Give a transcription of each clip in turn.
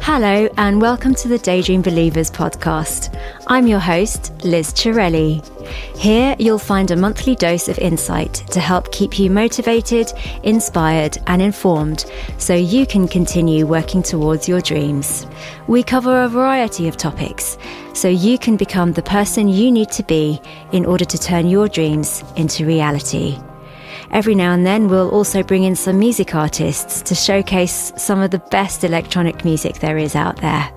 Hello and welcome to the Daydream Believers podcast. I'm your host, Liz Cirelli. Here you'll find a monthly dose of insight to help keep you motivated, inspired and informed so you can continue working towards your dreams. We cover a variety of topics so you can become the person you need to be in order to turn your dreams into reality. Every now and then we'll also bring in some music artists to showcase some of the best electronic music there is out there.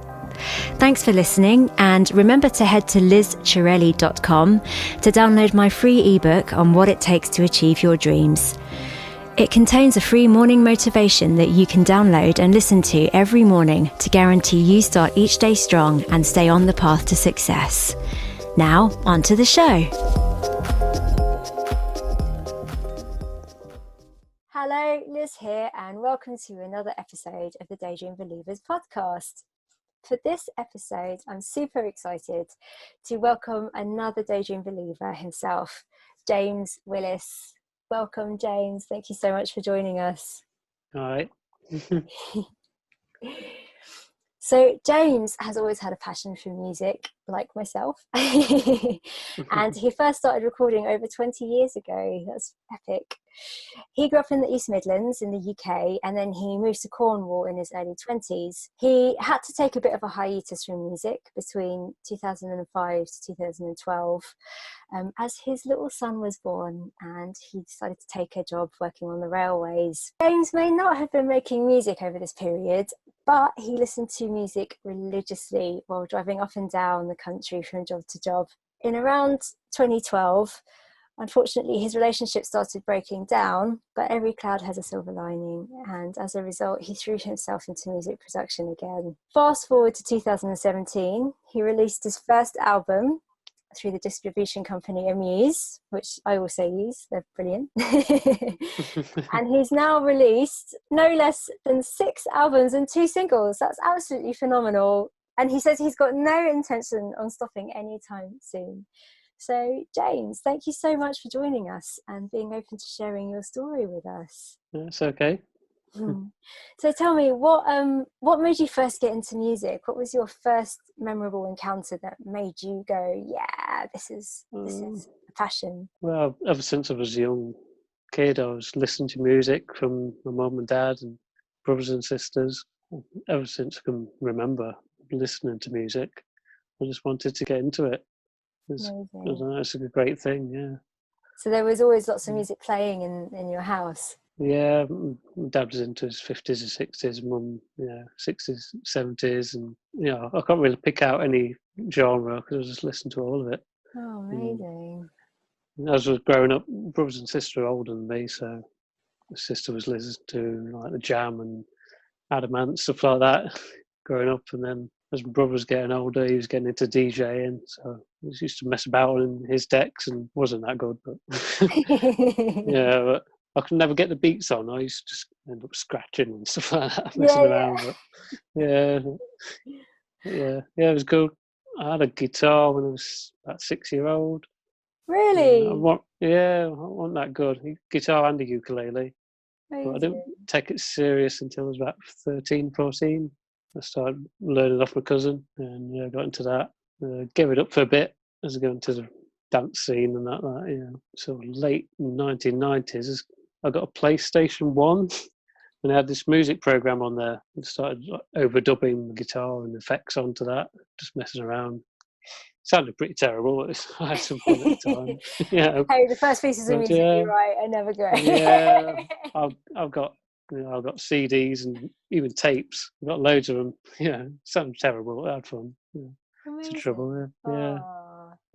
Thanks for listening, and remember to head to lizcirelli.com to download my free ebook on what it takes to achieve your dreams. It contains a free morning motivation that you can download and listen to every morning to guarantee you start each day strong and stay on the path to success. Now, on to the show. Hello, Liz here, and welcome to another episode of the Daydream Believers podcast. For this episode, I'm super excited to welcome another Daydream Believer himself, James Willis. Welcome, James. Thank you so much for joining us. All right. So James has always had a passion for music, like myself. And he first started recording over 20 years ago. That's epic. He grew up in the East Midlands in the UK, and then he moved to Cornwall in his early 20s. He had to take a bit of a hiatus from music between 2005 to 2012 as his little son was born, and he decided to take a job working on the railways. James may not have been making music over this period, but he listened to music religiously while driving up and down the country from job to job. In around 2012, unfortunately, his relationship started breaking down, but every cloud has a silver lining, and as a result, he threw himself into music production again. Fast forward to 2017, he released his first album through the distribution company Amuse, which I also use, they're brilliant. And he's now released no less than 6 albums and 2 singles. That's absolutely phenomenal. And he says he's got no intention on stopping anytime soon. So, James, thank you so much for joining us and being open to sharing your story with us. That's okay. So tell me, what made you first get into music? What was your first memorable encounter that made you go, yeah, this is a passion? Well, ever since I was a young kid, I was listening to music from my mum and dad and brothers and sisters. Ever since I can remember listening to music, I just wanted to get into it. It's a great thing, yeah. So there was always lots of music playing in your house? Yeah, my dad was into his 50s and 60s, mum, 60s, 70s, and, I can't really pick out any genre because I just listened to all of it. Oh, amazing. As I was growing up, brothers and sister are older than me, so my sister was listening to like the Jam and Adam Ant, stuff like that, growing up, and then as my brother was getting older, he was getting into DJing, so I used to mess about in his decks and wasn't that good, but but I could never get the beats on. I used to just end up scratching and stuff like that, messing around. But it was good. I had a guitar when I was about 6-year-old. Really? I wasn't that good. Guitar and a ukulele. But I didn't take it serious until I was about 13, 14. I started learning off my cousin and got into that. Gave it up for a bit as I got into the dance scene and that. So late 1990s, I got a PlayStation 1 and I had this music program on there and started overdubbing the guitar and effects onto that, just messing around. Sounded pretty terrible. I had some fun at the time. Hey, the first pieces of music you write are never great. I've got CDs and even tapes. I've got loads of them. Sounds terrible. I had fun. It's trouble.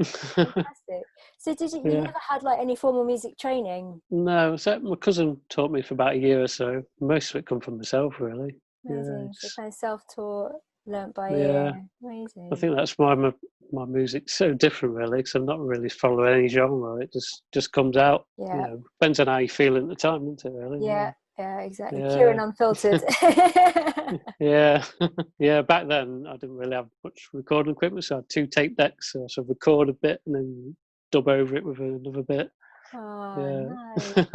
Fantastic. So did you never had like any formal music training? No, except my cousin taught me for about a year or so. Most of it come from myself, really. Amazing. So kind of self-taught, learnt by ear. Amazing. I think that's why my music's so different, really, because I'm not really following any genre. It just comes out. Depends on how you feel at the time, doesn't it, really? Yeah, exactly. Pure and unfiltered. Back then I didn't really have much recording equipment, so I had 2 tape decks, so I'd record a bit and then dub over it with another bit. Oh, Yeah. nice.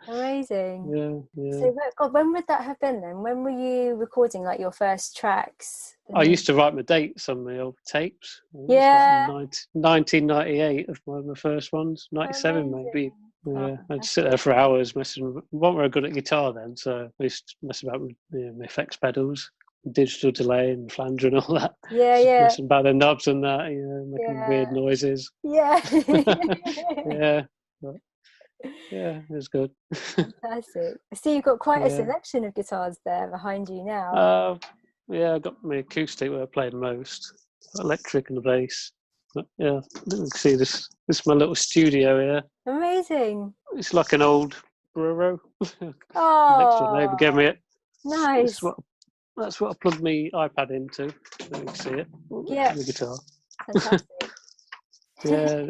Amazing. Yeah. So, God, when would that have been then? When were you recording like your first tracks? I used to write my dates on my old tapes. It was like Yeah. 1998 of my first ones, 97 maybe. Amazing. Oh, Yeah, I'd sit there fantastic. for hours messing. We weren't very good at guitar then, so I used to mess about with my effects pedals, digital delay and flanger and all that. Yeah, Just yeah, messing about the knobs and that, making yeah, weird noises. yeah. Yeah, but yeah, it was good. Fantastic. I see you've got quite a Yeah. selection of guitars there behind you now. Uh, yeah, I got my acoustic where I play the most, electric and the bass. But yeah, you can see this. This is my little studio here. Amazing. It's like an old bureau. Next door neighbour gave Oh, me it. It's nice. what that's what I plugged my iPad into. You can see it. Yeah, The guitar. fantastic. Yeah,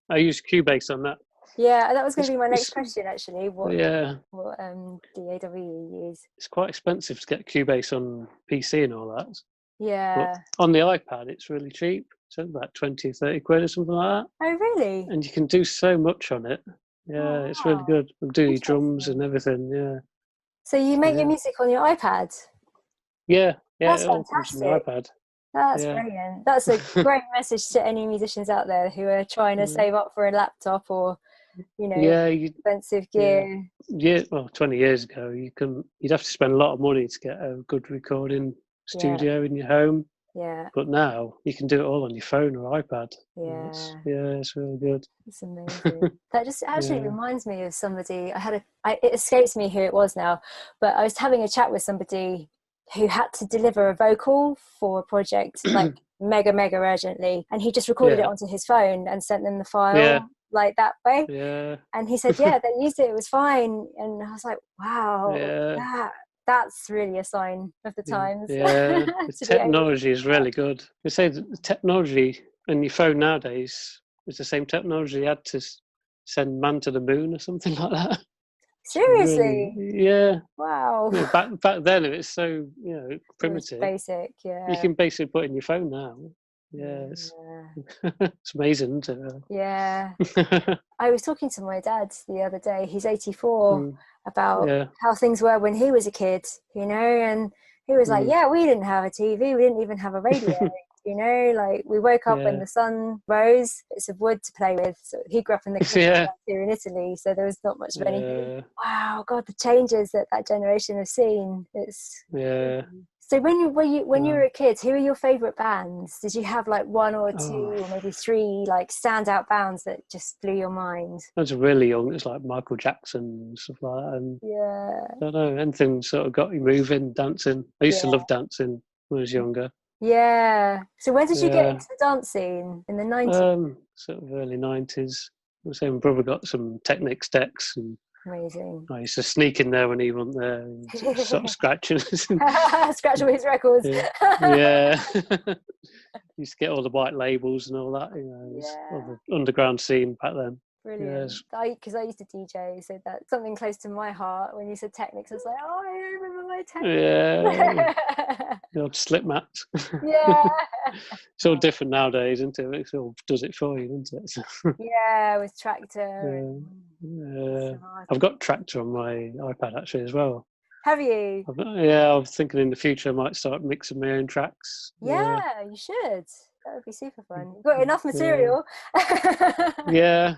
I use Cubase on that. Yeah, that was going It's, to be my next it's question actually. What yeah, DAW you use? it's quite expensive to get Cubase on PC and all that. But Yeah. on the iPad, it's really cheap. So about 20, 30 quid or something like that. Oh, really? And you can do so much on it. Yeah, Oh, it's really wow. good. Do your drums and Interesting. everything. Yeah, So you make your yeah, music on your iPad? yeah, yeah. That's It all comes from the fantastic. iPad. That's Yeah, brilliant. That's a great message to any musicians out there who are trying to mm. save up for a laptop or, yeah, expensive yeah, gear. yeah. Well, 20 years ago, you'd have to spend a lot of money to get a good recording Yeah, studio in your home. yeah, But now you can do it all on your phone or iPad. yeah. It's really good. It's amazing. That just actually Yeah. reminds me of somebody. It escapes me who it was now, but I was having a chat with somebody who had to deliver a vocal for a project like mega, mega urgently. And he just recorded it Yeah. onto his phone and sent them the Yeah. file like that way. Yeah. And he said, yeah, they used it. It was fine. And I was like, wow, Yeah. that's really a sign of the Yeah. times Yeah. The to be able to technology is do that. really good. They say that the technology on your phone nowadays is the same technology you had to send man to the moon or something like that. It's really, Seriously? yeah. Wow. Back then it was so It was primitive. basic, You yeah. can basically put it in your phone now. Yeah, Yeah. it's amazing, isn't Yeah. it? I was talking to my dad the other day, he's 84, Mm, about yeah, how things were when he was a kid, and he was like, mm, yeah, we didn't have a TV, we didn't even have a radio, like we woke up when yeah, the sun rose, bits of wood to play with. So he grew up in the yeah, countryside here in Italy, so there was not much of anything. yeah, Wow, God, the changes that generation has seen, it's yeah. crazy. So when you were Um, a kid, who were your favorite bands? Did you have like one or oh, two or maybe three like standout bands that just blew your mind? I was really young. It's like Michael Jackson and stuff like that. And Yeah, I don't know, anything sort of got you moving, dancing. I used to yeah, love dancing when I was younger. yeah. So when did you get Yeah, into the dance scene? In the 90s? sort of early 90s. I was saying, my brother got some Technics decks, and Amazing. I used to sneak in there when he wasn't there and sort of scratching. Scratch all his records. Yeah. Yeah. Used to get all the white labels and all that, it was all Yeah. the underground scene back then. Brilliant. Yes. Because I used to DJ, so that's something close to my heart. When you said Technics, I was like, oh, I remember my Yeah. Technics. The old slip mats. Yeah. It's all different nowadays, isn't it? It all does it for you, isn't it? Yeah, with Tractor Yeah. and Yeah. Sonata. I've got Tractor on my iPad actually as well. Have you? Yeah, I'm thinking in the future I might start mixing my own tracks. Yeah. Yeah, you should. That would be super fun. You've got enough Yeah. material. Yeah.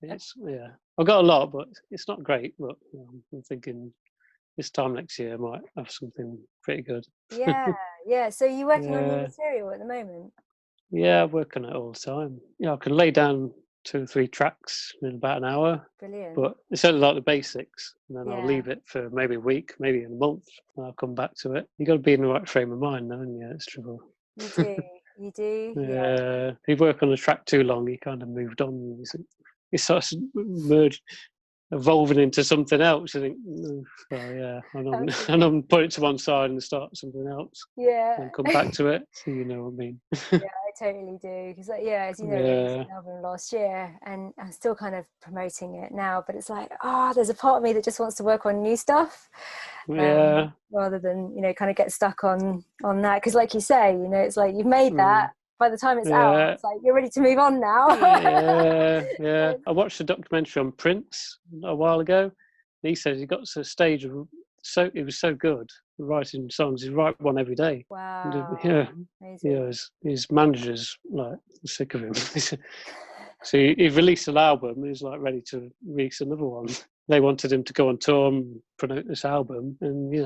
Yeah. I've got a lot, but it's not great. But I'm thinking this time next year I might have something pretty good. Yeah, yeah. So you're working on new Yeah, material at the moment? yeah, I work on it all the time. Yeah, I can lay down 2 or 3 tracks in about an hour, Brilliant. but it's only like the basics, and then I'll Yeah, leave it for maybe a week, maybe a month, and I'll come back to it. You got to be in the right frame of mind, haven't you? It's trouble. you do. You do. Yeah. Yeah, if you work on a track too long, you kind of moved on. You sort of merged, evolving into something else. I think, well, yeah, and I'm put it to one side and start something else, Yeah. and come back to it. So you know what I mean? Yeah, I totally do. Because, yeah, as you know, released Yeah, an album last year and I'm still kind of promoting it now. But it's like, there's a part of me that just wants to work on new stuff yeah, rather than, kind of get stuck on that. Because, like you say, it's like you've made that, mm, by the time it's out, Yeah. it's like you're ready to move on now. Yeah. I watched a documentary on Prince a while ago. He said he got to a stage of it was so good writing songs. He'd write one every day. Wow. Yeah, Amazing. his managers like sick of him. So he released an album. He was like ready to release another one. They wanted him to go on tour and promote this album, and he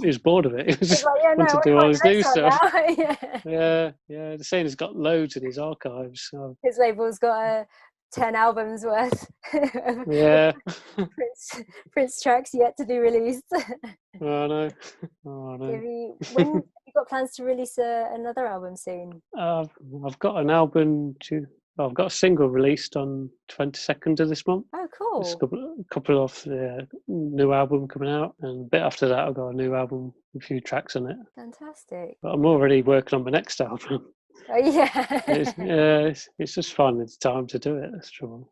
was bored of it. He It's was like, yeah, no, wanted what to do do you all want his the new next one stuff. now? Yeah. Yeah. They're saying he's got loads in his archives. So. His label's got 10 albums worth of Yeah. Prince tracks yet to be released. Oh no. Oh no. When have you got plans to release another album soon? I've got an album I've got a single released on 22nd of this month. Oh, There's a cool. couple of new album coming out, and a bit after that, I've got a new album, a few tracks on it. Fantastic. But I'm already working on my next album. Oh, yeah. It's just finding the time to do it. That's true.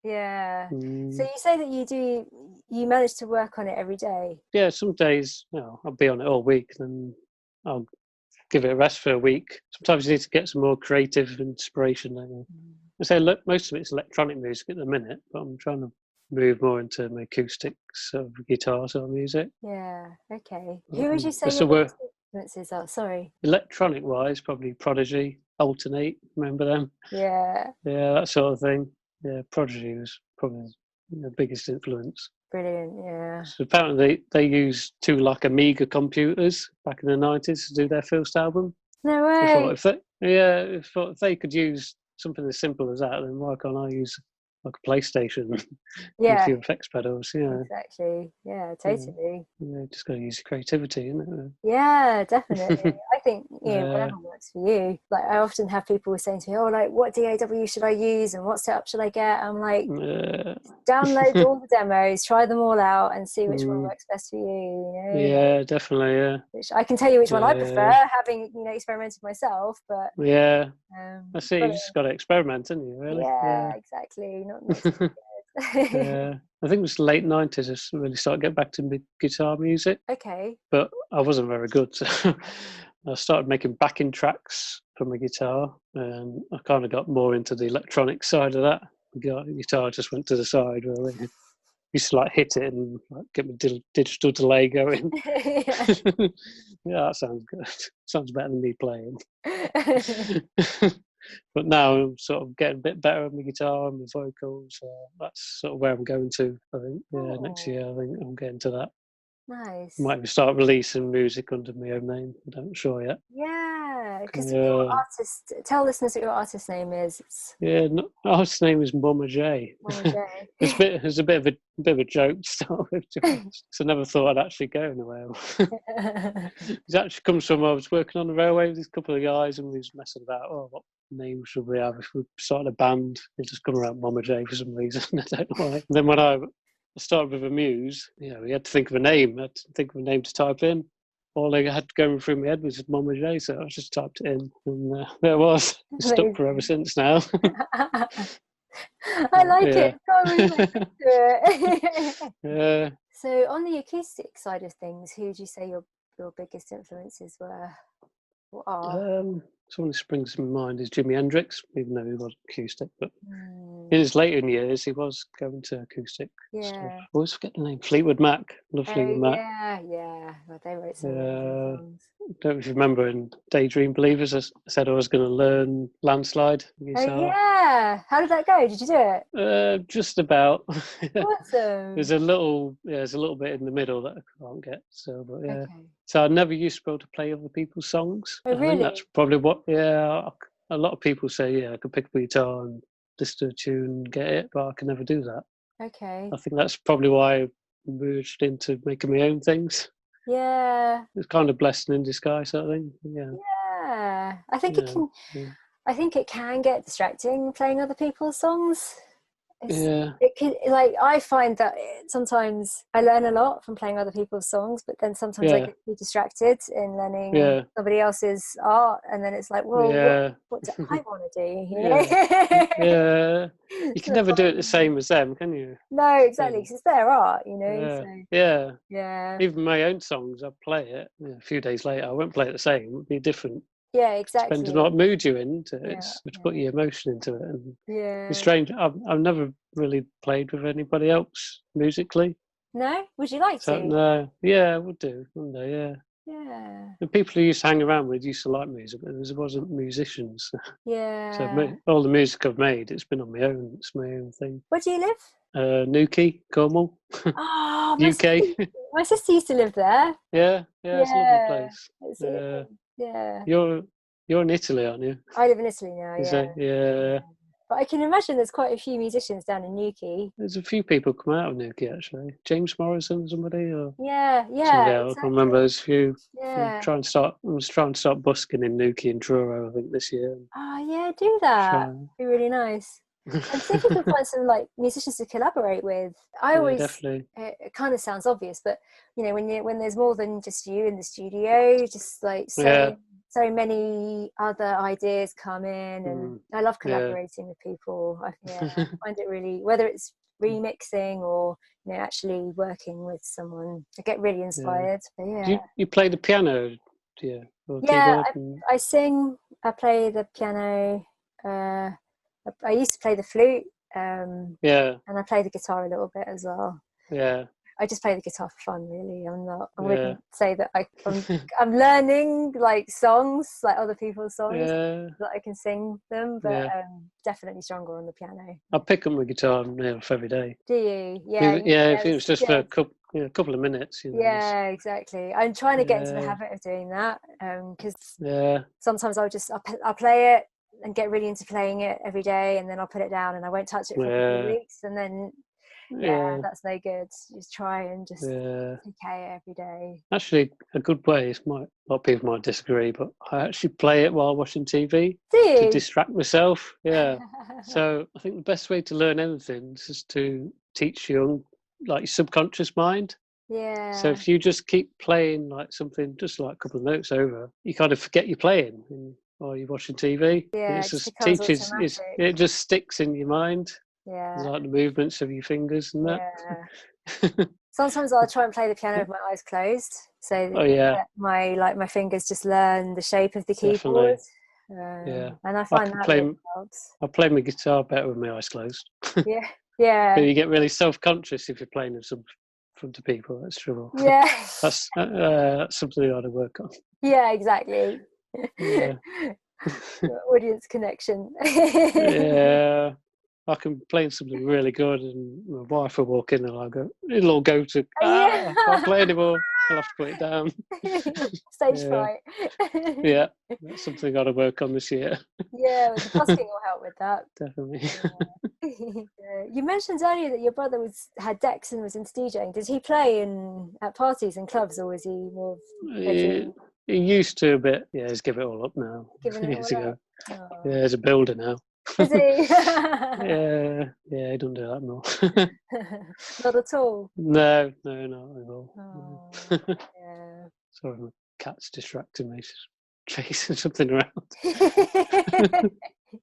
Yeah. So you say that you manage to work on it every day? Yeah, some days I'll be on it all week, and then I'll give it a rest for a week. Sometimes you need to get some more creative inspiration. I say most of it's electronic music at the minute, but I'm trying to move more into my acoustic sort of guitar sort of music. Yeah. Okay. Who would you say So your biggest influences are? Sorry. electronic wise, probably Prodigy, Alternate. Remember them? Yeah. Yeah, that sort of thing. Yeah, Prodigy was probably the biggest influence. Brilliant. Yeah. So apparently they used two like Amiga computers back in the 90s to do their first album. No I way. thought if they could use something as simple as that, then why can't I use like a PlayStation and a Yeah. few effects pedals? Exactly. Yeah. Totally. Just got to use creativity, isn't it? Yeah, definitely. I think Yeah. whatever works for you. Like I often have people saying to me, "Oh, like what DAW should I use and what setup should I get?" I'm like, download all the demos, try them all out, and see which one works best for you. Yeah, definitely. Yeah. Which I can tell you which one I prefer, Yeah. having experimented myself. But Yeah. That's it. You but just got to experiment, haven't you? Really. yeah, exactly. Not too good. Yeah. I think it was the late 90s I really started getting back to guitar music. Okay. But I wasn't very good. So I started making backing tracks for my guitar, and I kind of got more into the electronic side of that. The guitar just went to the side, really. Used to like hit it and like, get my digital delay going. Yeah, that sounds good. Sounds better than me playing. But now I'm sort of getting a bit better at my guitar and my vocals. That's sort of where I'm going to, I think. Yeah, next year I think I'm getting to that. Nice. Might even start releasing music under my own name. I don't sure yet. Yeah, because your artist. Tell listeners what your artist name is. Artist's name is Momajay. Momajay. It's a bit of a joke to start with, so I never thought I'd actually go anywhere. It actually comes from I was working on the railway with a couple of guys, and we was messing about. Oh, what name should we have if we started a band? It just come around Momajay for some reason. I don't know why. And then when I started with a muse, we had to think of a name. I had to think of a name to type in. All I had going through my head was Momajay, so I just typed it in, and there it was. It's stuck for ever since now. I like it. Can't really make up to it. Yeah. So, on the acoustic side of things, who would you say your biggest influences were? Or are? Someone who springs to mind is Jimi Hendrix, even though he was acoustic. But in his later years, he was going to acoustic stuff. I always forget the name. Fleetwood Mac. Love Fleetwood Mac. Yeah. Well, they wrote some amazing songs. Don't know if you remember in Daydream Believers, I said I was going to learn Landslide guitar. Oh, yeah. How did that go? Did you do it? Just about. Awesome. There's a little bit in the middle that I can't get. So, but yeah. Okay. So I never used to be able to play other people's songs. Oh, really? I think that's probably what. Yeah, a lot of people say, I could pick up a guitar and listen to a tune and get it, but I can never do that. Okay. I think that's probably why I merged into making my own things. Yeah. It's kind of blessing in disguise, sort of thing. Yeah. Yeah. I think it can. Yeah. I think it can get distracting playing other people's songs. It can, like, I find that sometimes I learn a lot from playing other people's songs, but then sometimes I get too distracted in learning somebody else's art, and then it's like, well, what do I want to do? Yeah. You can never do it the same as them, can you? No, exactly, because it's their art, So. Yeah. Even my own songs, I play it. A few days later, I won't play it the same. It'll be different. Yeah, exactly. Depends on what mood you're in. Yeah, It's to put your emotion into it. And yeah. it's strange. I've never really played with anybody else musically. No? Would you like So to? no, yeah, I would do one day. Yeah. Yeah. The people who used to hang around with used to like music, but there wasn't musicians. So Yeah. all the music I've made, it's been on my own. It's my own thing. Where do you live? Newquay, Cornwall, Oh, UK. my sister used to live there. Yeah, it's a lovely Yeah. place. It's, yeah. You're in Italy, aren't you? I live in Italy now, Is yeah. it? Yeah. But I can imagine there's quite a few musicians down in Newquay. There's a few people come out of Newquay actually. James Morrison, somebody, or Yeah, somebody yeah, else. I exactly. remember there's a few. Yeah. I was trying to start busking in Newquay and Truro, I think, this year. Oh, yeah, do that. Try. Be really nice. And see if you can find some like musicians to collaborate with. I Yeah, always, definitely. it kind of sounds obvious, but when there's more than just you in the studio, just like Yeah. so many other ideas come in, and I love Yeah. collaborating with people. I find it really, whether it's remixing or actually working with someone, I get really inspired. But Do you play the piano? Yeah, or keyboard? I sing. I play the piano. I used to play the flute. And I play the guitar a little bit as well. Yeah. I just play the guitar for fun, really. I Yeah. wouldn't say that I'm learning like songs, like other people's songs, that I can sing them, but definitely stronger on the piano. I pick up my guitar near enough every day. Do you? Yeah, if it was just for a couple of minutes. Yeah, exactly. I'm trying to get into the habit of doing that because sometimes I'll play it and get really into playing it every day, and then I'll put it down and I won't touch it for a couple of weeks, and then that's no good. Just try and just take care every day. Actually, a good way is a lot of people might disagree, but I actually play it while watching TV to distract myself. Yeah. So I think the best way to learn anything is just to teach your subconscious mind. Yeah. So if you just keep playing like something, just like a couple of notes over, you kind of forget you're playing while you're watching TV. Yeah, it just teaches. It just sticks in your mind. Yeah. It's like the movements of your fingers and that. Yeah. Sometimes I'll try and play the piano with my eyes closed, so that my fingers just learn the shape of the keyboard. And I find that really helps. I play my guitar better with my eyes closed. Yeah. But you get really self-conscious if you're playing in front of people. That's true. Yeah. That's something I ought to work on. Yeah, exactly. Yeah. Audience connection. Yeah. I can play something really good, and my wife will walk in, and it'll all go to, I can't play anymore. I'll have to put it down. Stage fright. Yeah, that's something I've got to work on this year. Yeah, the busking will help with that. Definitely. You mentioned earlier that your brother had decks and was into DJing. Did he play at parties and clubs, or was he more? He used to a bit. Yeah, he's given it all up now. Years ago. Yeah, he's a builder now. Is he? Yeah, he doesn't do that more. Not at all. No, not at all. Oh, yeah. Sorry, my cat's distracting me. She's chasing something around.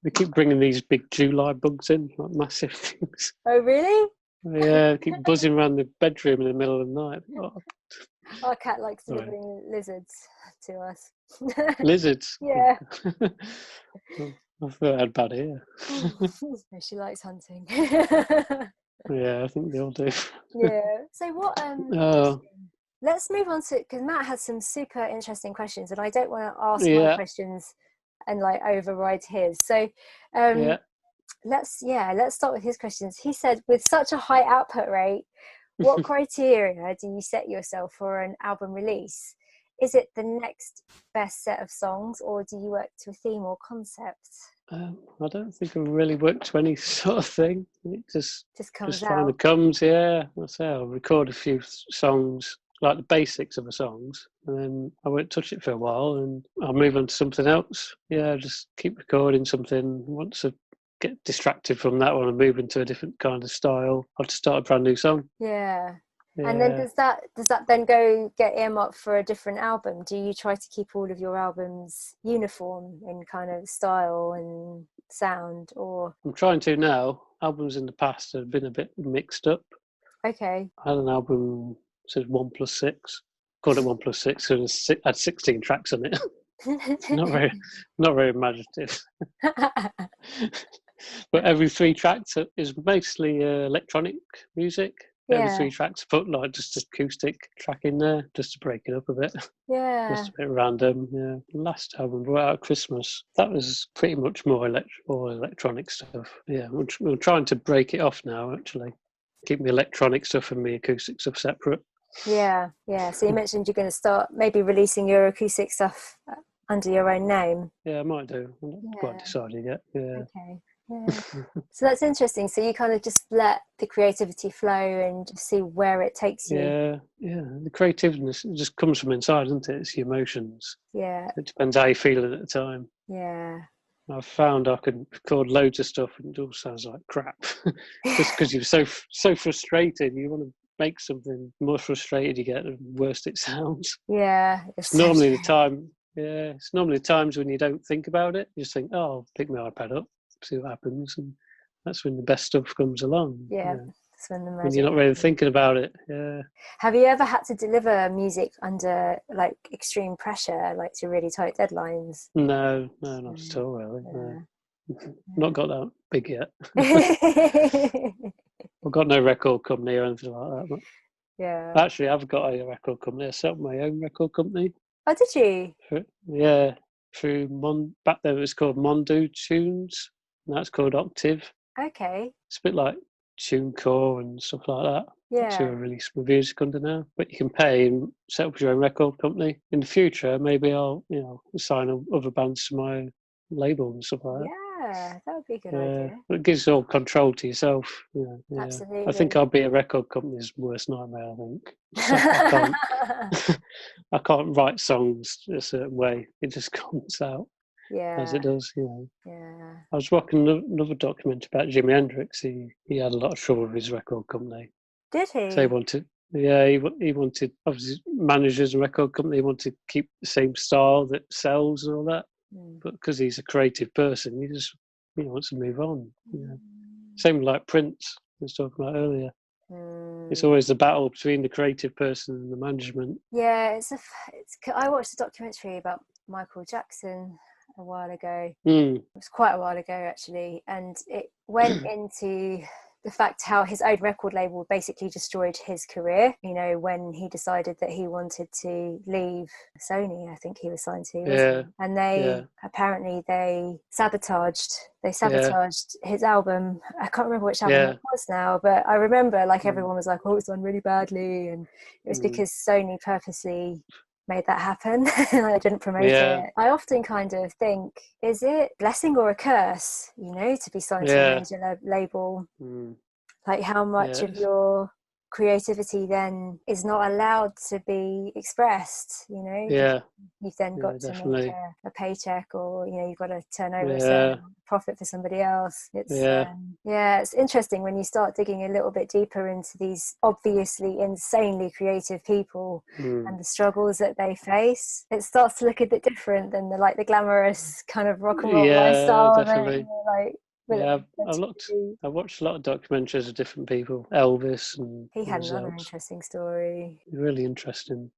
They keep bringing these big July bugs in, like massive things. Oh, really? Yeah, they keep buzzing around the bedroom in the middle of the night. Oh. Our cat likes delivering lizards to us. Lizards? Yeah. I thought I had bad ear. She likes hunting. Yeah, I think they all do. Yeah. So what? Let's move on to, because Matt has some super interesting questions, and I don't want to ask my questions and override his. So, let's start with his questions. He said, with such a high output rate, what criteria do you set yourself for an album release? Is it the next best set of songs, or do you work to a theme or concept? I don't think I really work to any sort of thing. It just comes out. Finally comes, yeah. I'll record a few songs, like the basics of the songs, and then I won't touch it for a while, and I'll move on to something else. Yeah, just keep recording something. Once I get distracted from that one and move into a different kind of style, I'll just start a brand new song. Yeah. And then does that then go get earmarked for a different album? Do you try to keep all of your albums uniform in kind of style and sound, or? I'm trying to now. Albums in the past have been a bit mixed up. Okay. I had an album that says 1+6. Called it 1+6, so it had 16 tracks on it. It's not very imaginative. But every 3 tracks is mostly electronic music. Every 3 tracks put like just acoustic track in there just to break it up a bit. Yeah. Just a bit random. Yeah. Last album, Right Out Christmas, that was pretty much more electronic stuff. Yeah, we're trying to break it off now. Actually, keep the electronic stuff and the acoustic stuff separate. Yeah. So you mentioned you're going to start maybe releasing your acoustic stuff under your own name. Yeah, I might do. I'm not quite decided yet. Yeah. Okay. Yeah. So that's interesting. So you kind of just let the creativity flow and see where it takes you. Yeah. The creativeness just comes from inside, doesn't it? It's the emotions. Yeah. It depends how you're feeling at the time. Yeah. I've found I can record loads of stuff and it all sounds like crap. Just because you're so frustrated. You want to make something. The more frustrated you get, the worse it sounds. Yeah. It's normally the time. Yeah, it's normally the times when you don't think about it. You just think, "Oh, I'll pick my iPad up, see what happens," and that's when the best stuff comes along. Yeah, that's when the magic. When you're not really thinking about it. Yeah. Have you ever had to deliver music under like extreme pressure, like to really tight deadlines? No, not at all. Really. No. Not got that big yet. I've got no record company or anything like that. But yeah. Actually, I've got a record company. I set up my own record company. Oh, did you? Through back then it was called Mondo Tunes. Now it's called Octave. Okay. It's a bit like TuneCore and stuff like that. Yeah. That's who I release my music under now. But you can pay and set up your own record company. In the future, maybe I'll sign other bands to my label and stuff like that. Yeah, that would be a good idea. It gives all control to yourself. Yeah. Absolutely. I think I'll be a record company's worst nightmare. I think I can't write songs a certain way. It just comes out as it does. Yeah. I was watching another documentary about Jimi Hendrix. He had a lot of trouble with his record company. Did he? So he wanted obviously managers and record company. He wanted to keep the same style that sells and all that. But because he's a creative person, he just wants to move on. Same like Prince I was talking about earlier. It's always the battle between the creative person and the management. Yeah, I watched a documentary about Michael Jackson a while ago. It was quite a while ago actually, and it went into the fact how his own record label basically destroyed his career, when he decided that he wanted to leave Sony. I think he was signed to, wasn't he? And apparently they sabotaged his album. I can't remember which album it was now, but I remember everyone was like, oh, it's done really badly, and it was because Sony purposely made that happen. I didn't promote it. I often kind of think, is it blessing or a curse, to be signed to a major label? Like how much of your creativity then is not allowed to be expressed, you've then got to make a paycheck, or you've got to turn over a certain profit for somebody else. It's interesting when you start digging a little bit deeper into these obviously insanely creative people and the struggles that they face. It starts to look a bit different than the glamorous kind of rock and roll lifestyle. Definitely. I watched a lot of documentaries of different people. Elvis, and he had another interesting story. Really interesting.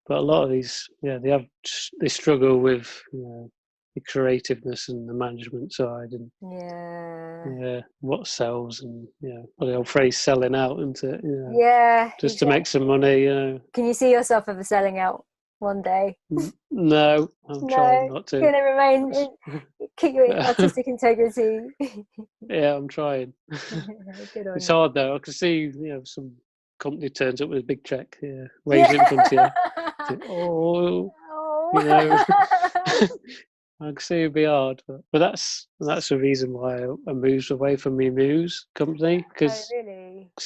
But a lot of these, they struggle with the creativeness and the management side, and what sells, and the old phrase "selling out," isn't it? Just to make some money. Can you see yourself ever selling out one day? No, I'm trying not to. You're going to remain, keep your artistic integrity. Yeah, I'm trying. It's hard though. I can see, some company turns up with a big check, waves it in front of you. Think, I can see it'd be hard, but that's the reason why I moved away from my Muse company, because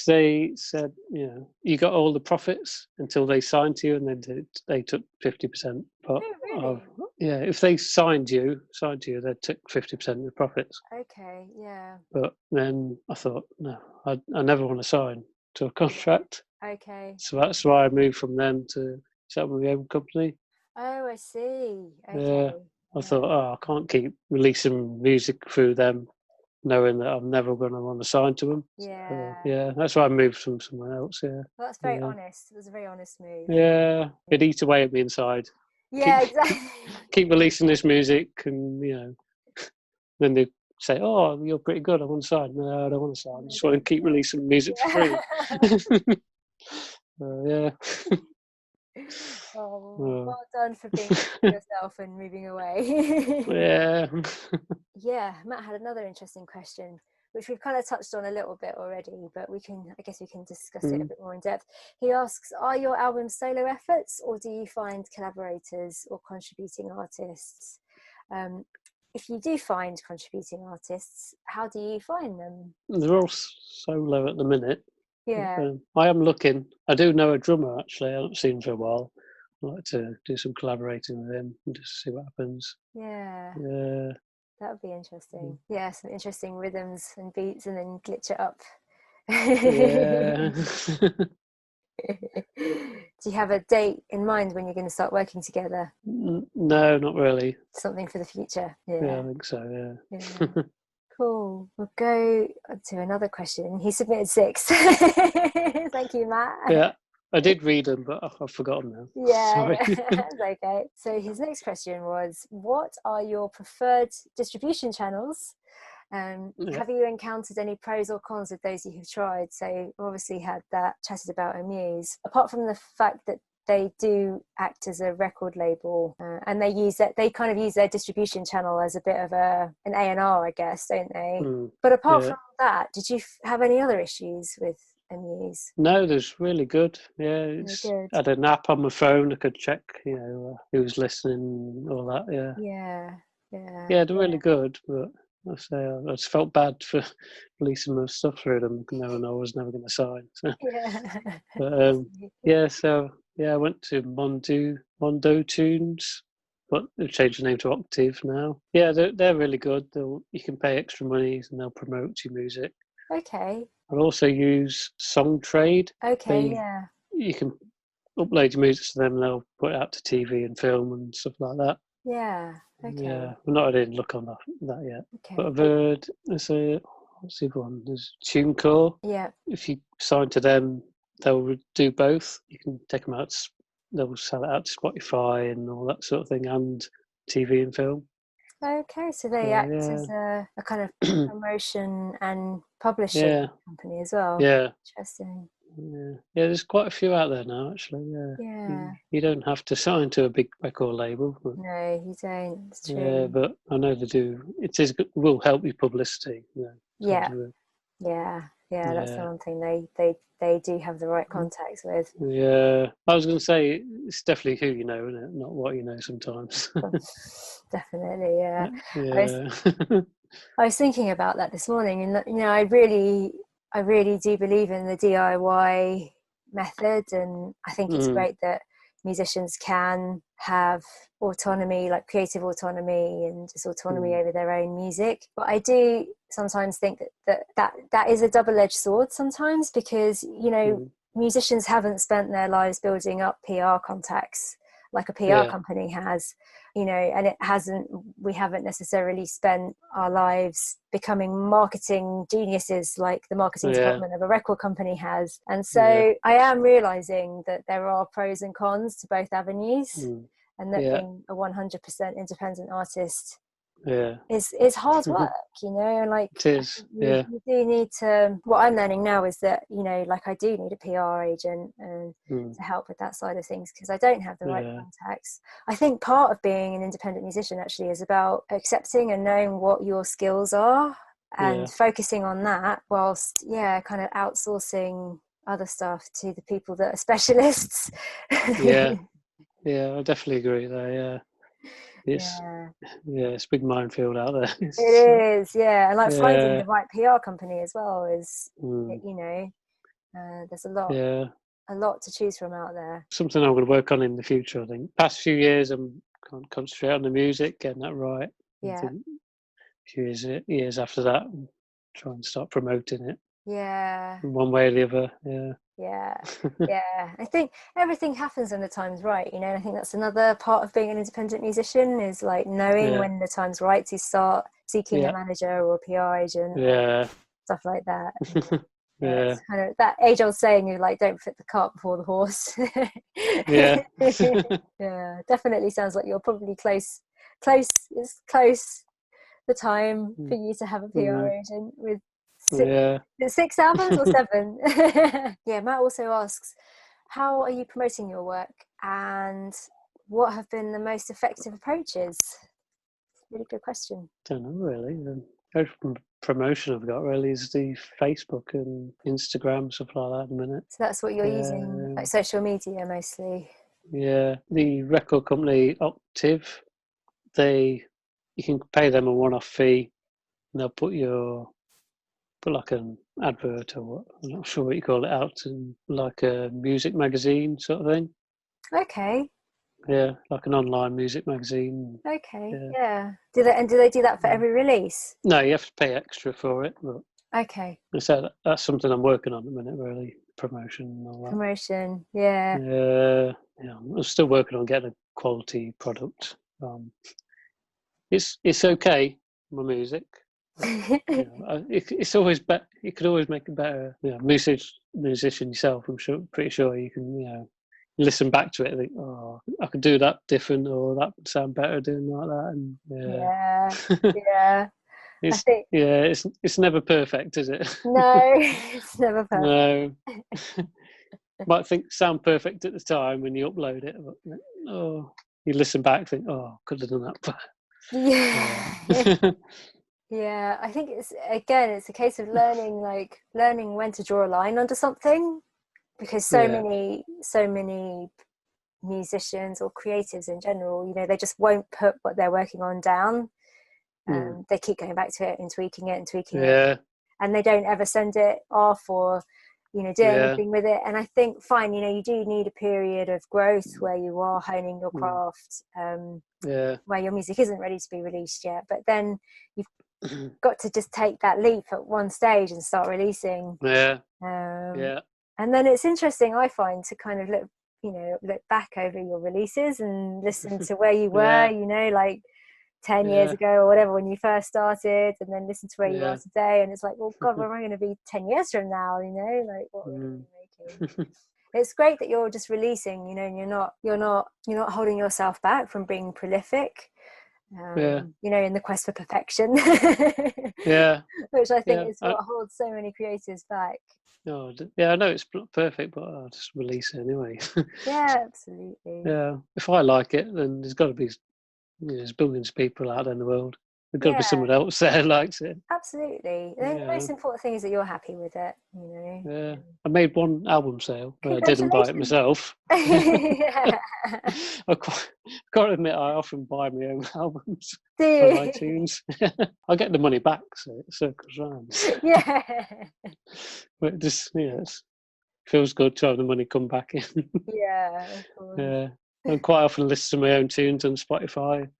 they said, you got all the profits until they signed to you, and then they took 50%. But if they signed you, they took 50% of the profits. Okay, yeah. But then I thought, no, I never want to sign to a contract. Okay. So that's why I moved from them to set up my own company. Oh, I see. Okay. Yeah. I thought, I can't keep releasing music through them, knowing that I'm never going to want to sign to them. Yeah. That's why I moved from someone else. Yeah. Well, that's very honest. It was a very honest move. Yeah, it eats away at me inside. Yeah, exactly. keep releasing this music, and then they say, "Oh, you're pretty good. I want to sign." No, I don't want to sign. I just want to keep releasing music for free. Yeah. Oh, well done for being true to yourself and moving away. Yeah. Yeah, Matt had another interesting question, which we've kind of touched on a little bit already, but I guess we can discuss it a bit more in depth. He asks, are your albums solo efforts, or do you find collaborators or contributing artists? If you do find contributing artists, how do you find them? They're all solo at the minute. Yeah. I am looking. I do know a drummer, actually. I haven't seen him for a while. I'd like to do some collaborating with him and just see what happens. Yeah. Yeah. That would be interesting. Yeah, some interesting rhythms and beats, and then glitch it up. Yeah. Do you have a date in mind when you're going to start working together? No, not really. Something for the future? Yeah, I think so, Yeah. Cool. We'll go to another question. He submitted 6. Thank you, Matt. Yeah, I did read them, but I've forgotten now. Yeah, Sorry. that's okay. So his next question was, what are your preferred distribution channels? Have you encountered any pros or cons with those you have tried? So obviously had that chatted about Amuse. Apart from the fact that they do act as a record label, and they kind of use their distribution channel as a bit of an A&R, I guess, don't they? But apart from that, did you have any other issues with Amuse? No, there's really good. Yeah, I had an app on my phone. I could check, who's listening, all that. Yeah, they're really good. But I just felt bad for releasing my stuff through them, knowing I was never going to sign. So. But I went to Mondo Tunes, but they've changed the name to Octave now. Yeah, they're really good. You can pay extra money and they'll promote your music. Okay. I'll also use Song Trade. Okay, You can upload your music to them, they'll put it out to TV and film and stuff like that. Yeah, okay. Yeah, I didn't look on that yet. Okay. But I've heard, what's the other one? There's TuneCore. Yeah. If you sign to them, they'll do both. You can take them out, they'll sell it out to Spotify and all that sort of thing, and TV and film. Okay, so they act as a kind of promotion and publishing company as well. Yeah. Interesting. Yeah, there's quite a few out there now, actually. Yeah. You don't have to sign to a big record label. But, no, you don't. It's true. Yeah, but I know they do. Will help you publicity. Yeah. That's the one thing they do have the right contacts with. Yeah, I was going to say it's definitely who you know, isn't it? Not what you know sometimes. Definitely, yeah. Yeah. I was thinking about that this morning, and I really do believe in the DIY method, and I think it's great that musicians can have autonomy, like creative autonomy and just autonomy over their own music. But I do sometimes think that is a double-edged sword sometimes, because musicians haven't spent their lives building up PR contacts like a PR company has, and we haven't necessarily spent our lives becoming marketing geniuses like the marketing department of a record company has. And so I am realizing that there are pros and cons to both avenues, and that being a 100% independent artist is hard work, and like it is. You do need to. What I'm learning now is that like I do need a PR agent to help with that side of things, because I don't have the right contacts. I think part of being an independent musician actually is about accepting and knowing what your skills are and focusing on that, whilst kind of outsourcing other stuff to the people that are specialists. I definitely agree there. It's a big minefield out there. It is, and like finding the right PR company as well is, there's a lot to choose from out there. Something I'm going to work on in the future, I think. Past few years, I'm concentrate on the music, getting that right. Yeah. A few years after that, try and start promoting it. Yeah. In one way or the other. Yeah. I think everything happens when the time's right, I think that's another part of being an independent musician, is like knowing when the time's right to start seeking a manager or a PR agent, stuff like that. Yeah, Yeah. it's kind of that age-old saying, you like, don't put the cart before the horse. Yeah. Yeah, definitely sounds like you're probably close. It's close the time for you to have a PR agent with Yeah. 6 albums or 7. Yeah, Matt also asks, how are you promoting your work, and what have been the most effective approaches? Really good question. Don't know really. The only promotion I've got really is the Facebook and Instagram, stuff like that at the minute. So that's what you're using, like social media mostly. Yeah, the record company Octave, you can pay them a one-off fee, and they'll put like an advert or what, I'm not sure what you call it, out in like a music magazine sort of thing. Okay. Yeah, like an online music magazine. Okay. Yeah. Do they do that for every release? No, you have to pay extra for it. But Okay. so that's something I'm working on at the minute, really, promotion and all that. Promotion. Yeah. Yeah, I'm still working on getting a quality product. It's okay, my music. It's always better. You could always make it better. Musician yourself, pretty sure you can. Listen back to it and think, oh, I could do that different, or that would sound better doing like that. And Yeah. it's never perfect, is it? No, it's never perfect. No. Might sound perfect at the time when you upload it, but you listen back, think, oh, could have done that better. Yeah. Yeah, I think it's a case of learning when to draw a line under something, because so many musicians or creatives in general, they just won't put what they're working on down. They keep going back to it and tweaking it, and they don't ever send it off or do anything with it. And I think fine, you do need a period of growth where you are honing your craft, where your music isn't ready to be released yet, but then you've got to just take that leap at one stage and start releasing. And then it's interesting, I find, to kind of look back over your releases and listen to where you were, like 10 years ago or whatever, when you first started, and then listen to where you are today, and it's like, well, God, where am I going to be 10 years from now? Like, what are we making? It's great that you're just releasing, and you're not holding yourself back from being prolific, in the quest for perfection. Which I think is what holds so many creators back. Oh, yeah, I know it's not perfect, but I'll just release it anyway. Yeah, absolutely. Yeah, if I like it, then there's got to be, there's billions of people out there in the world. There's got to be someone else there who likes it. Absolutely. The most important thing is that you're happy with it, Yeah, I made one album sale. I didn't buy it myself. I can't admit I often buy my own albums on iTunes. I get the money back, so it circles round. Yeah. But it just, it feels good to have the money come back in. Yeah, of course. Yeah, and quite often listen to my own tunes on Spotify.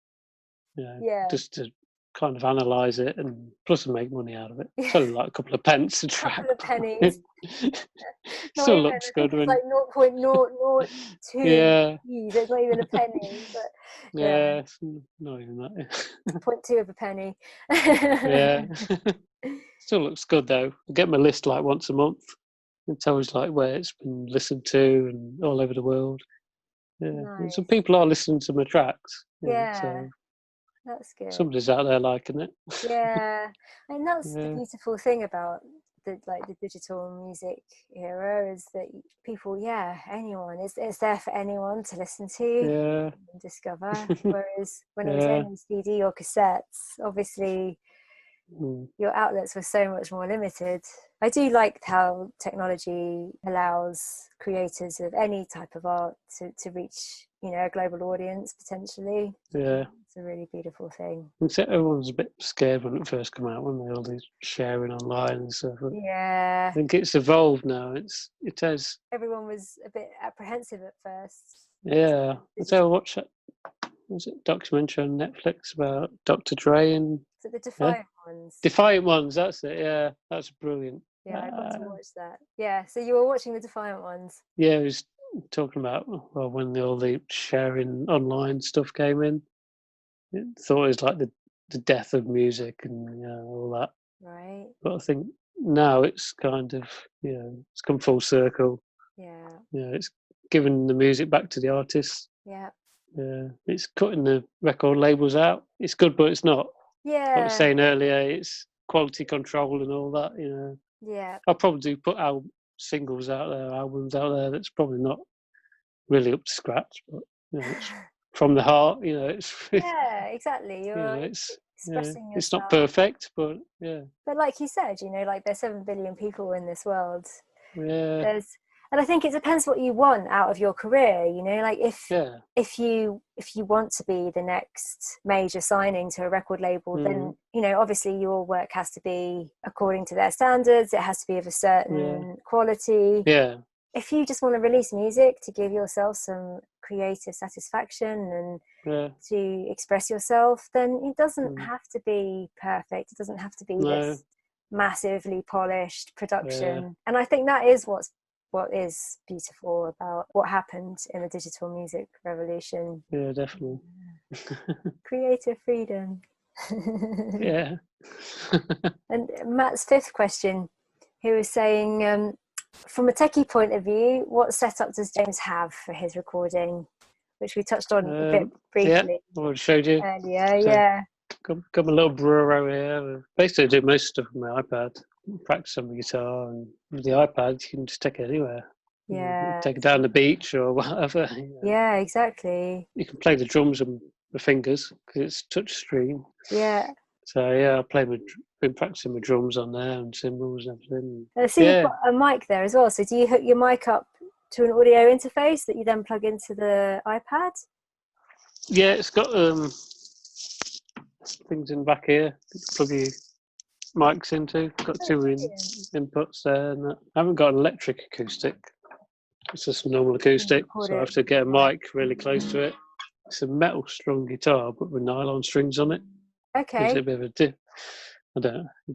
Just to kind of analyse it, and plus I make money out of it. It's only like a couple of pence a track. A couple of pennies. Still looks good. It's like 0.002 It's not even a penny. But it's not even that. 0.2 of a penny. Still looks good though. I get my list like once a month. It tells like where it's been listened to and all over the world. Nice. And some people are listening to my tracks. So that's good. Somebody's out there liking it. Yeah, and that's the beautiful thing about the digital music era, is that people, anyone, it's there for anyone to listen to and discover. Whereas when it was only CD or cassettes, obviously your outlets were so much more limited. I do like how technology allows creators of any type of art to reach a global audience potentially. It's a really beautiful thing. Everyone was a bit scared when it first came out, when they all did sharing online and stuff. I think it's evolved now. It has. Everyone was a bit apprehensive at first. I watched that. Was it documentary on Netflix about Dr. Dre and the Defiant Ones? Defiant Ones, that's it. Yeah, that's brilliant. Yeah, I got to watch that. Yeah, so you were watching the Defiant Ones. Yeah, he was talking about when all the sharing online stuff came in. It thought it was like the death of music and all that. Right. But I think now it's kind of, it's come full circle. Yeah. It's giving the music back to the artists. Yeah. It's cutting the record labels out. It's good, but it's not. Yeah. Like I was saying earlier, it's quality control and all that. Yeah. I'll probably do put out singles out there, albums out there. That's probably not really up to scratch, but it's from the heart. It's Yeah, exactly. You're it's expressing it's yourself. not perfect, but yeah. But like you said, like there's 7 billion people in this world. Yeah. And I think it depends what you want out of your career. Like Yeah. if you want to be the next major signing to a record label, then obviously your work has to be according to their standards. It has to be of a certain quality. Yeah. If you just want to release music to give yourself some creative satisfaction and to express yourself, then it doesn't have to be perfect. It doesn't have to be this massively polished production. And I think that is what is beautiful about what happened in the digital music revolution. Yeah, definitely. Creative freedom. Yeah. And Matt's 5th question, he was saying, from a techie point of view, what setup does James have for his recording? Which we touched on a bit briefly. I already showed you earlier. So, got my little bureau here. Basically, I do most stuff on my iPad. Practice on the guitar, and with the iPad, you can just take it anywhere. Yeah. Take it down the beach or whatever. Yeah, exactly. You can play the drums with the fingers because it's touch screen. Yeah. So been practicing my drums on there and cymbals and everything. I see you've got a mic there as well. So do you hook your mic up to an audio interface that you then plug into the iPad? Yeah, it's got things in the back here. Plug your mics into. Got 2 inputs there. And I haven't got an electric acoustic. It's just a normal acoustic. So I have to get a mic really close to it. It's a metal strung guitar, but with nylon strings on it. Okay. Gives it a bit of it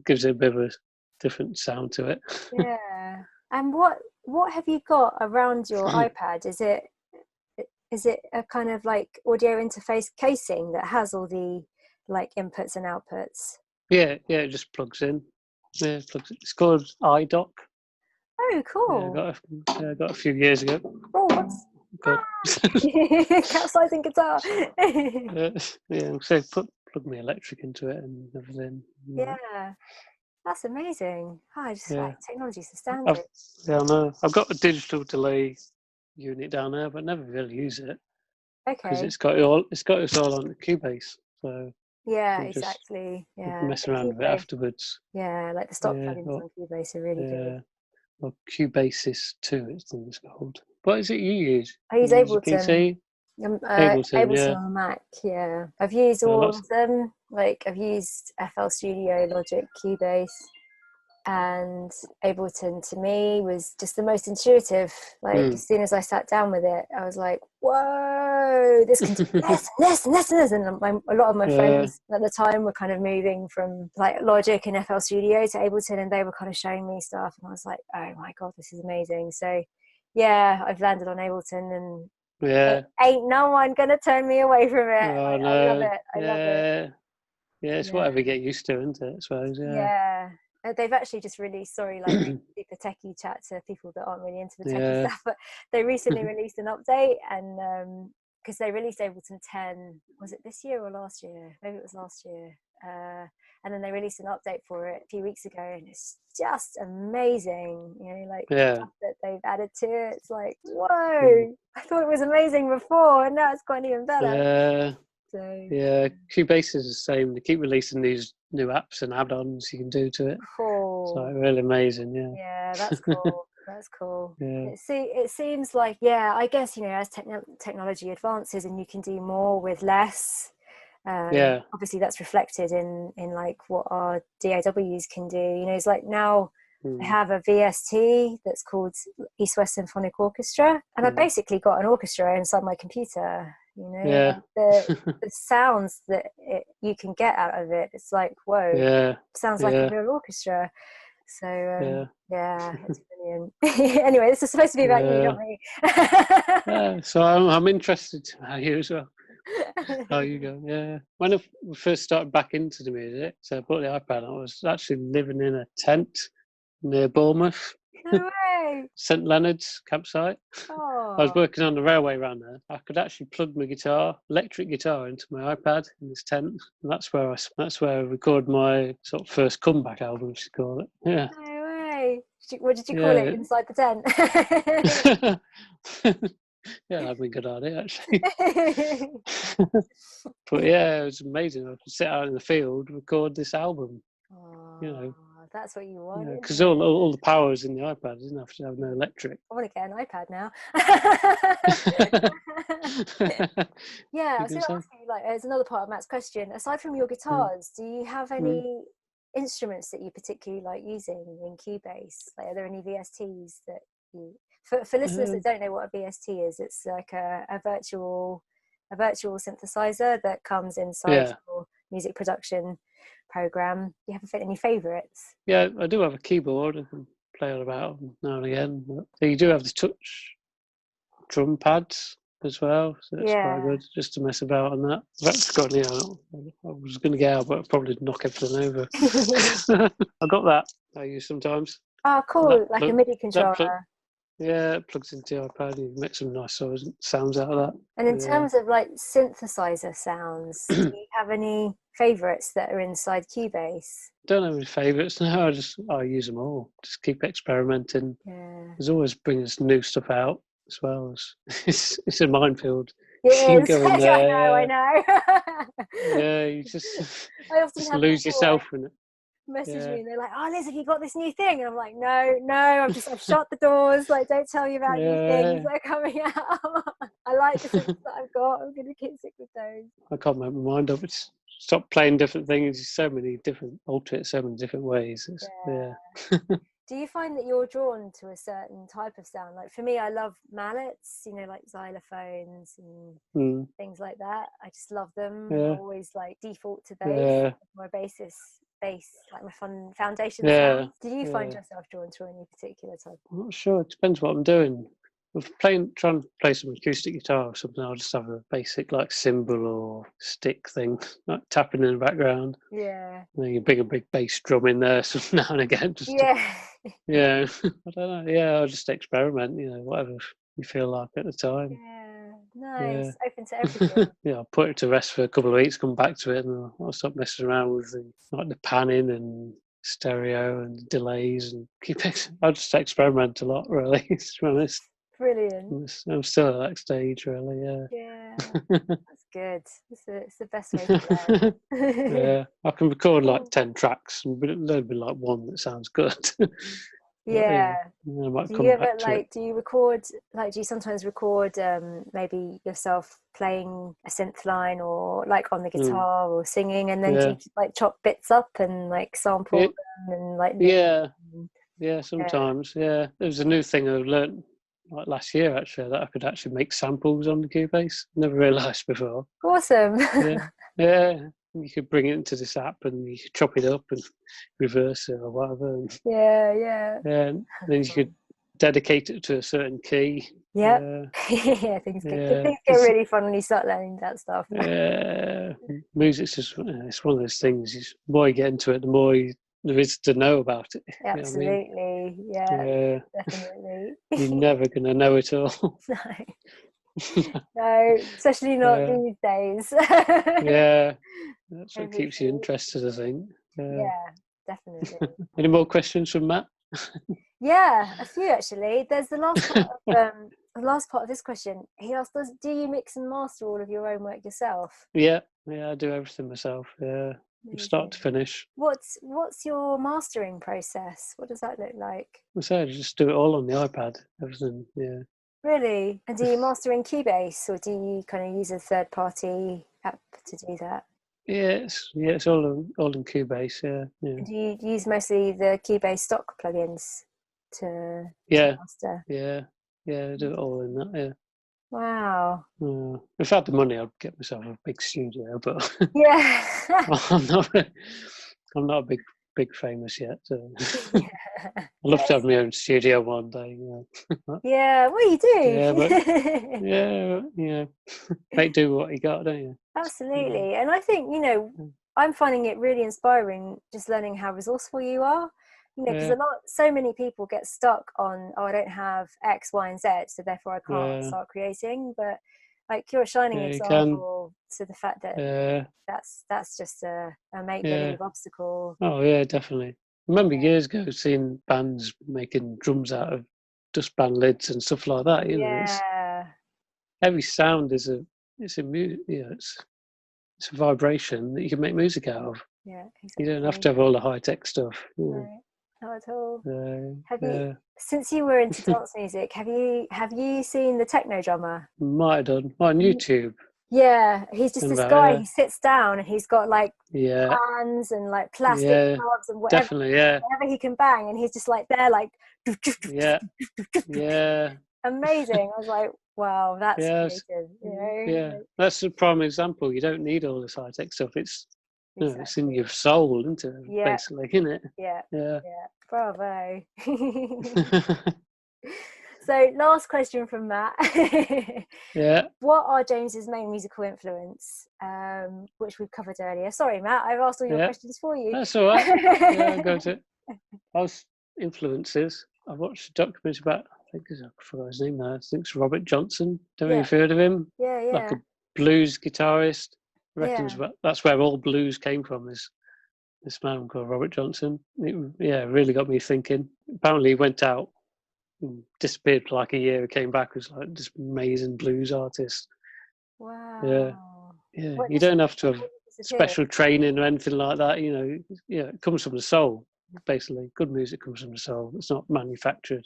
gives it a bit of a different sound to it. Yeah. And what have you got around your iPad? Is it a kind of like audio interface casing that has all the like inputs and outputs? Yeah, it just plugs in. Yeah, it's called iDock. Oh, cool. Yeah, I got a few years ago. Oh, what's good? Capsizing guitar. So plug my electric into it and everything. Yeah, that's amazing. I just like technology's the standard. I know. I've got a digital delay unit down there, but never really use it. Okay. Because it's got us all on the Cubase, so. Yeah, exactly. Yeah. Mess around with it afterwards. Yeah, like the stock plugins on Cubase are really good. Well, Cubasis 2, it's called. What is it you use? I use Ableton. PC? Ableton on Mac, yeah. I've used all of them. Like I've used FL Studio, Logic, Cubase, and Ableton to me was just the most intuitive. Like as soon as I sat down with it, I was like, whoa, this can do this and this. And a lot of my friends at the time were kind of moving from like Logic and FL Studio to Ableton, and they were kind of showing me stuff, and I was like, oh my God, this is amazing. So yeah, I've landed on Ableton, and ain't no one gonna turn me away from it. I love it. I love it. Yeah, it's whatever you get used to, isn't it? I suppose. Yeah. They've actually just released, like super techie chat to people that aren't really into the techie stuff, but they recently released an update, and because they released Ableton 10, was it this year or last year? Maybe it was last year. And then they released an update for it a few weeks ago, and it's just amazing. Stuff that they've added to it. It's like, whoa! I thought it was amazing before, and now it's quite even better. Cubase is the same. They keep releasing these new apps and add-ons you can do to it. Cool. So really amazing, Yeah, that's cool. That's cool. Yeah. It seems like, I guess, as technology advances and you can do more with less, obviously that's reflected in like what our DAWs can do. It's like now I have a VST that's called East West Symphonic Orchestra, and I basically got an orchestra inside my computer. The sounds that you can get out of it, it's like, whoa, sounds like a real orchestra. So it's brilliant. Anyway, this is supposed to be about you, not me. So I'm interested to how you as well. How you go? Yeah. When I first started back into the music, so I bought the iPad, I was actually living in a tent near Bournemouth. No way. St Leonard's campsite. Oh. I was working on the railway around there. I could actually plug my electric guitar, into my iPad in this tent, and that's where I record my sort of first comeback album, if you call it. Yeah. No way. What did you call it? Yeah. Inside the tent. Yeah, that'd be a good idea, actually. But yeah, it was amazing. I could sit out in the field, record this album. Oh, that's what you want. Because all the power is in the iPad. It doesn't have to have no electric. I want to get an iPad now. Yeah, I was going to ask you, like, there's another part of Matt's question. Aside from your guitars, do you have any instruments that you particularly like using in Cubase? Like, are there any VSTs that you... For listeners that don't know what a VST is, it's like a virtual synthesizer that comes inside your music production program. Do you have any favourites? Yeah, I do have a keyboard. I can play it about now and again. But you do have the touch drum pads as well, so it's quite good just to mess about on that. I've actually got, I was going to get out, but I'd probably knock everything over. I got that. I use sometimes. Oh, cool! Like a MIDI controller. Yeah, it plugs into the iPad. You make some nice sounds out of that. And in terms of like synthesizer sounds, do you have any favourites that are inside Cubase? Don't have any favourites now. I use them all. Just keep experimenting. Yeah. There's always bringing new stuff out as well. It's a minefield. It is. You go in there, I know. Yeah, you just I often just lose yourself in it. Message me and they're like, "Oh, Liz, have you got this new thing?" And I'm like, no, I've shut the doors. Like, don't tell me about new things that are coming out. I like the things that I've got. I'm gonna keep sick with those. I can't make my mind up. It's stop playing different things. So many different ways. Do you find that you're drawn to a certain type of sound? Like for me, I love mallets, like xylophones and things like that. I just love them. I always like default to those. My bass, like my fun foundation sound. Do you find yourself drawn to any particular type? I'm not sure. It depends what I'm doing. If trying to play some acoustic guitar or something, I'll just have a basic like cymbal or stick thing, like tapping in the background. Yeah. And then you bring a big bass drum in there now and again. I don't know. Yeah, I'll just experiment, whatever you feel like at the time. Yeah, nice. Open to everything. I'll put it to rest for a couple of weeks, come back to it, and I'll stop messing around with the panning and stereo and delays and I'll just experiment a lot, really, to be honest. Brilliant. I'm still at that stage, really. Yeah, that's good. It's the best way to learn. I can record like 10 tracks, but there'll be like one that sounds good. Do you record, do you sometimes record maybe yourself playing a synth line or like on the guitar or singing, and then do you like chop bits up and like sample them and like sometimes. There was a new thing I learned like last year actually, that I could actually make samples on the Cubase. Never realised before. Awesome. You could bring it into this app and you could chop it up and reverse it or whatever. And, and then you could dedicate it to a certain key. Things get really fun when you start learning that stuff. Music's just, it's one of those things. The more you get into it, the more there is to know about it. Absolutely. Definitely. You're never going to know it all. No, especially not these days. That's what keeps you interested, I think. Definitely. Any more questions from Matt? A few actually. There's the last part of this question. He asked us, do you mix and master all of your own work yourself? I do everything myself. From start to finish. What's your mastering process? What does that look like? I just do it all on the iPad. Everything. Really? And do you master in Cubase, or do you kind of use a third-party app to do that? It's all in Cubase. And do you use mostly the Cubase stock plugins to master? I do it all in that. Wow. If I had the money, I'd get myself a big studio, but I'm not a big famous yet. So. I'd love to have my own studio one day. Well, you do. Make do what you got, don't you? Absolutely. And I think I'm finding it really inspiring just learning how resourceful you are, You know, because so many people get stuck on, oh, I don't have X, Y, and Z, so therefore I can't start creating. But like, you're a shining example to the fact that that's just a make-believe obstacle. Oh yeah, definitely. I remember years ago seeing bands making drums out of dustpan lids and stuff like that. You know, every sound is it's a vibration that you can make music out of. Yeah, exactly. You don't have to have all the high-tech stuff. No, not at all. Have you, since you were into dance music, have you seen the techno drummer? Might have done. On YouTube. Yeah, he's just this guy. He sits down and he's got like pans and like plastic gloves and whatever, whatever he can bang, and he's just like there, like amazing. I was like, wow, that's creative. You know? That's a prime example. You don't need all this high tech stuff. It's it's in your soul, isn't it? Basically, isn't it? Yeah. Bravo. So, last question from Matt. What are James's main musical influence? Which we've covered earlier. Sorry, Matt, I've asked all your questions for you. That's all right. I'll go to it. Influences. I watched a documentary about, I forgot his name now. I think it's Robert Johnson. Don't know if you've heard of him. Like a blues guitarist. I reckon that's where all blues came from. This man called Robert Johnson. It really got me thinking. Apparently, he went out. Disappeared for like a year, came back, was like this amazing blues artist. Wow. You don't have to have special training or anything like that, you know. It comes from the soul, basically. Good music comes from the soul. It's not manufactured.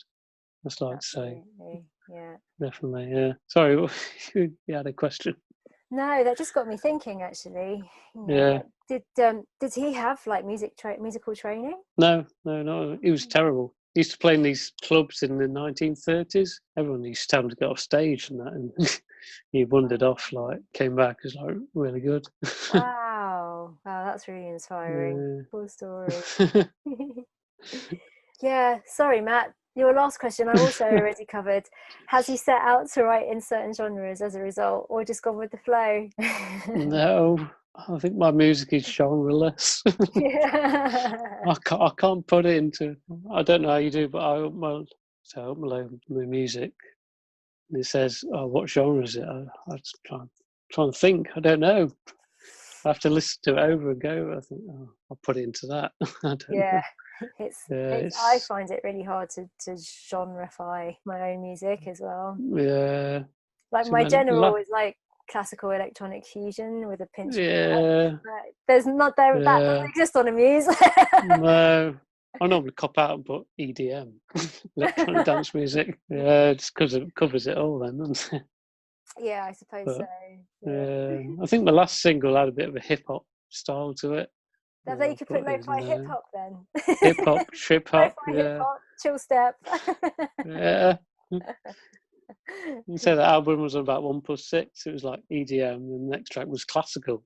That's like to say. Definitely. Sorry, you had a question. No, that just got me thinking, actually. You know, did he have like musical training? No, he was terrible. He used to play in these clubs in the 1930s. Everyone used to tell him to get off stage and that, and he wandered off, like, came back, was like really good. Wow, that's really inspiring. Cool story. Sorry, Matt. Your last question I've also already covered. Has he set out to write in certain genres as a result, or just gone with the flow? No. I think my music is genreless. I can't put it into. I don't know how you do, but I help my music. And it says, "Oh, what genre is it?" I just try and think. I don't know. I have to listen to it over and go. I think, I'll put it into that. I don't know. I find it really hard to genreify my own music as well. Yeah. Like my general is like classical electronic fusion with a pinch of that doesn't exist on a muse. No, I normally cop out and put EDM, electronic dance music. Just because it covers it all then, doesn't it? I suppose so. I think the last single had a bit of a hip hop style to it. I bet you could put lo-fi hip hop then. Hip hop, trip hop, hip-hop, chill step. You say that album was about 1+6. It was like EDM, and the next track was classical.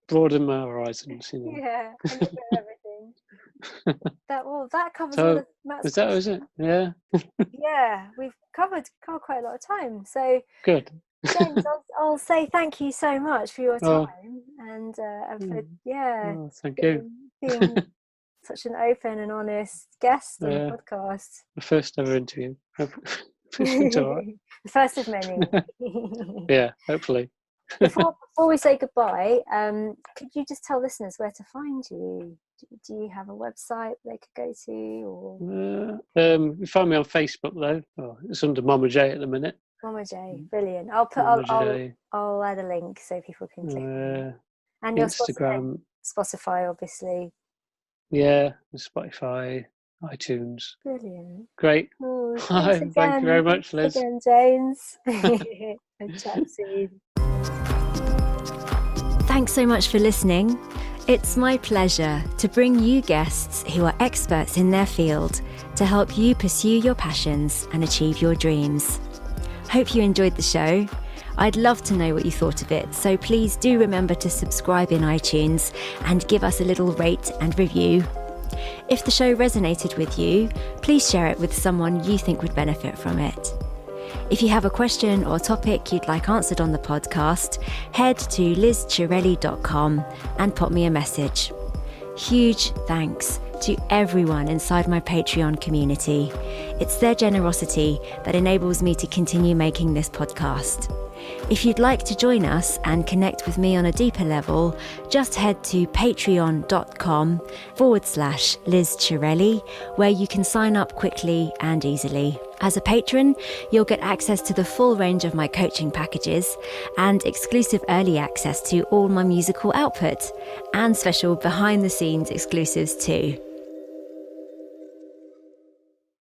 Broaden my horizons, you know. Yeah, and you know everything. That covers all of Matt's questions. Is it? Yeah. Yeah, we've covered quite a lot of time. So good. James, I'll say thank you so much for your time and for thank you. Being such an open and honest guest on the podcast. The first ever interview. The first of many. Yeah, hopefully. Before we say goodbye, could you just tell listeners where to find you? Do you have a website they could go to? Or you find me on Facebook though. It's under Momajay at the minute. Momajay, brilliant. I'll add a link so people can click. And your Instagram, Spotify, obviously. Yeah, Spotify, iTunes. Brilliant. Great. Thank you very much, Liz. Again, James. And chat soon. Thanks so much for listening. It's my pleasure to bring you guests who are experts in their field to help you pursue your passions and achieve your dreams. Hope you enjoyed the show. I'd love to know what you thought of it, so please do remember to subscribe in iTunes and give us a little rate and review. If the show resonated with you, please share it with someone you think would benefit from it. If you have a question or topic you'd like answered on the podcast, head to lizcirelli.com and pop me a message. Huge thanks to everyone inside my Patreon community. It's their generosity that enables me to continue making this podcast. If you'd like to join us and connect with me on a deeper level, just head to patreon.com/Liz Cirelli, where you can sign up quickly and easily. As a patron, you'll get access to the full range of my coaching packages and exclusive early access to all my musical output and special behind-the-scenes exclusives too.